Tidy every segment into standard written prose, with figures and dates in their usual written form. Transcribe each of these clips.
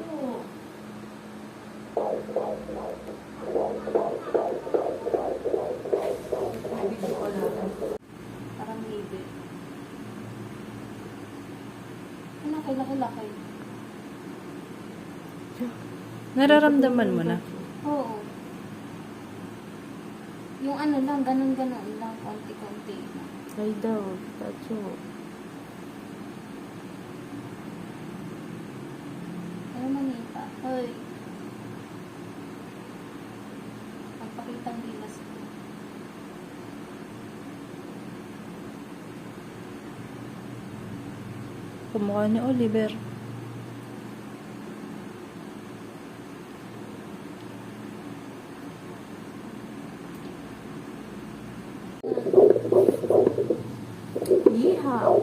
Oo. Video ko lang. Parang libre. Ang laki. Nararamdaman mo na? Oo. Yung ano lang, ganun-ganun lang, konti-konti lang. Ay daw, tacho. Pero manita. Hoy. Magpakitang gilas ko. Kumukha ni Oliver. Yeehaw!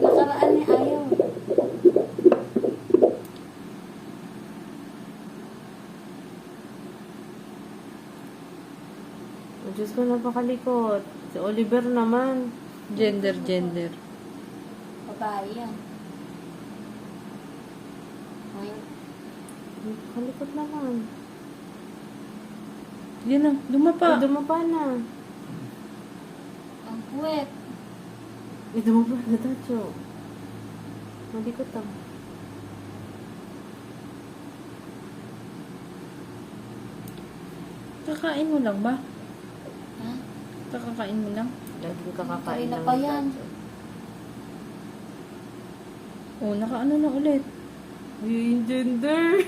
Nakaraan ni ayaw. Oh, Diyos ko, napakalikot. Si Oliver naman. Gender. Babae yan. Ngayon, Napakalikot naman. Yan na, dumapa. Ay, dumapa na. ang puwet. Ay, dumapa na, tacho. Malikot ah. Kakain mo lang ba? Ha? Kakakain mo lang? Lagi kakakain Kanina lang pa ni yan. Tacho. Oh, nakaano na ulit. Yung gender.